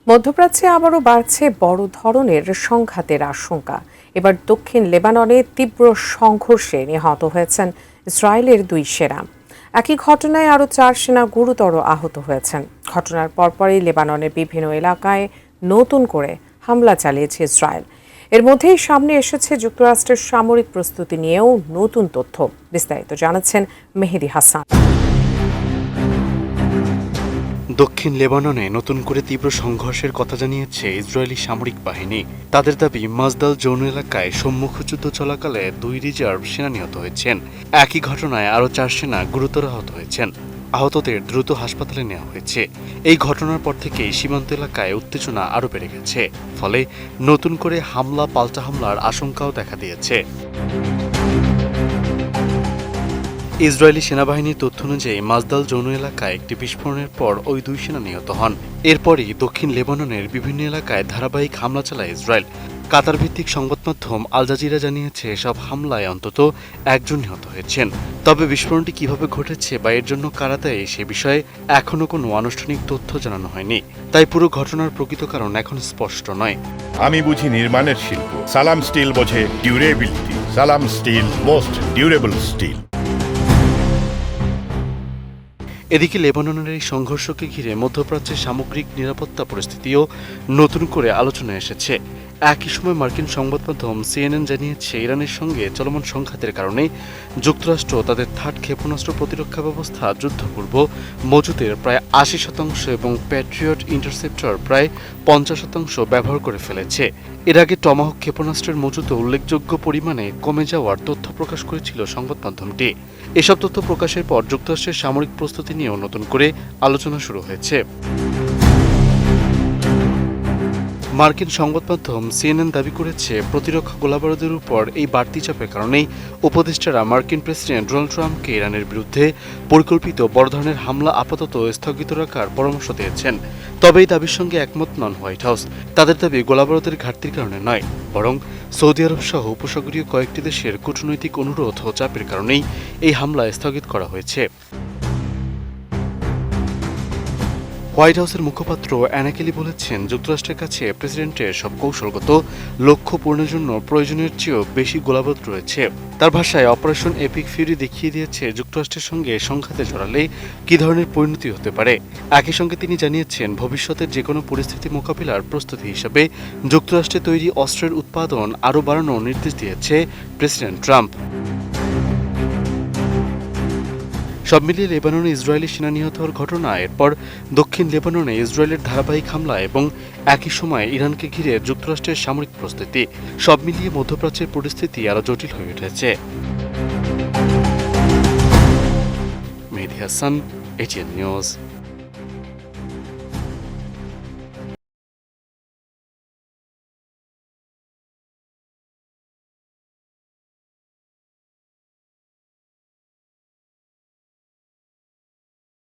মধ্যপ্রাচ্যে আবারও বাড়ছে বড় ধরনের সংঘাতের আশঙ্কা। এবার দক্ষিণ লেবাননে তীব্র সংঘর্ষে নিহত হয়েছেন ইসরায়েলের 2 সেনা। একই ঘটনায় আরও 4 সেনা গুরুতর আহত হয়েছেন। ঘটনার পরপরই লেবাননের বিভিন্ন এলাকায় নতুন করে হামলা চালিয়েছে ইসরায়েল। এর মধ্যেই সামনে এসেছে যুক্তরাষ্ট্রের সামরিক প্রস্তুতি নিয়েও নতুন তথ্য। বিস্তারিত জানাচ্ছেন মেহেদী হাসান। দক্ষিণ লেবাননে নতুন করে তীব্র সংঘর্ষের কথা জানিয়েছে ইসরায়েলি সামরিক বাহিনী। তাদের দাবি, মাজদাল যৌন এলাকায় সম্মুখযুদ্ধ চলাকালে 2 রিজার্ভ সেনা নিহত হয়েছেন। একই ঘটনায় আরও 4 সেনা গুরুতর আহত হয়েছেন। আহতদের দ্রুত হাসপাতালে নেওয়া হয়েছে। এই ঘটনার পর থেকেই সীমান্ত এলাকায় উত্তেজনা আরও বেড়ে গেছে। ফলে নতুন করে পাল্টা হামলার আশঙ্কাও দেখা দিয়েছে। ইসরায়েলি সেনাবাহিনীর তথ্য অনুযায়ী মাজদাল যৌন এলাকায় একটি বিস্ফোরণের পর ওই 2 সেনা নিহত হন। এরপরই দক্ষিণ লেবাননের বিভিন্ন এলাকায় ধারাবাহিক হামলা চালায় ইসরায়েল। কাতার ভিত্তিক সংবাদ মাধ্যম আল জাজিরা জানিয়েছে, সব হামলায় অন্তত 1 জন নিহত হয়েছেন। তবে বিস্ফোরণটি কিভাবে ঘটেছে বা এর জন্য কারা দায়ী সে বিষয়ে এখনও কোনো আনুষ্ঠানিক তথ্য জানানো হয়নি। তাই পুরো ঘটনার প্রকৃত কারণ এখন স্পষ্ট নয়। আমি বুঝি নির্মাণের শিল্প, সালাম স্টিল বোঝে ডিউরেবিলিটি। সালাম স্টিল, মোস্ট ডিউরেবল স্টিল। এদিকে লেবাননের এই সংঘর্ষকে ঘিরে মধ্যপ্রাচ্যের সামগ্রিক নিরাপত্তা পরিস্থিতিও নতুন করে আলোচনায় এসেছে। একই সময় মার্কিন সংবাদ মাধ্যম CNN জানিয়েছে, ইরানের সঙ্গে চলমান সংঘাতের কারণে যুক্তরাষ্ট্র তাদের থার্ড ক্ষেপণাস্ত্র প্রতিরক্ষা ব্যবস্থা যুদ্ধপূর্ব মজুদের প্রায় 80% এবং প্যাট্রিয়ট ইন্টারসেপ্টর প্রায় 50% ব্যবহার করে ফেলেছে। এর আগে টমাহক ক্ষেপণাস্ত্রের মজুদও উল্লেখযোগ্য পরিমাণে কমে যাওয়ার তথ্য প্রকাশ করেছিল সংবাদ মাধ্যমটি। এসব তথ্য প্রকাশের পর যুক্তরাষ্ট্রের সামরিক প্রস্তুতি নিয়েও নতুন করে আলোচনা শুরু হয়েছে। মার্কিন সংবাদ মাধ্যম CNN দাবি করেছে, প্রতিরক্ষা গোলাবারুদের উপর এই বাড়তি চাপের কারণেই উপদেষ্টারা মার্কিন প্রেসিডেন্ট ডোনাল্ড ট্রাম্পকে ইরানের বিরুদ্ধে পরিকল্পিত বড় ধরনের হামলা আপাতত স্থগিত রাখার পরামর্শ দিয়েছেন। তবে এই দাবির সঙ্গে একমত নন হোয়াইট হাউস। তাদের দাবি, গোলাবারুদের ঘাটতির কারণে নয়, বরং সৌদি আরব সহ উপসাগরীয় কয়েকটি দেশের কূটনৈতিক অনুরোধ ও চাপের কারণেই এই হামলা স্থগিত করা হয়েছে। হোয়াইট হাউসের মুখপাত্র অ্যানা কেলি বলেছেন, যুক্তরাষ্ট্রের কাছে প্রেসিডেন্টের সব কৌশলগত লক্ষ্য পূরণের জন্য প্রয়োজনের চেয়েও বেশি গোলাবারুদ রয়েছে। তার ভাষায়, অপারেশন এপিক ফিউরি দেখিয়ে দিয়েছে যুক্তরাষ্ট্রের সঙ্গে সংঘাতে জড়ালে কী ধরনের পরিণতি হতে পারে। একই সঙ্গে তিনি জানিয়েছেন, ভবিষ্যতের যে কোনো পরিস্থিতি মোকাবিলার প্রস্তুতি হিসেবে যুক্তরাষ্ট্রে তৈরি অস্ত্রের উৎপাদন আরও বাড়ানোর নির্দেশ দিয়েছে প্রেসিডেন্ট ট্রাম্প। সব মিলিয়ে লেবাননে ইসরায়েলি সেনা নিহত হওয়ার ঘটনা, এরপর দক্ষিণ লেবাননে ইসরায়েলের ধারাবাহিক হামলা এবং একই সময় ইরানকে ঘিরে যুক্তরাষ্ট্রের সামরিক প্রস্তুতি, সব মিলিয়ে মধ্যপ্রাচ্যের পরিস্থিতি আরও জটিল হয়ে উঠেছে। মেহেদী হাসান, ATN নিউজ।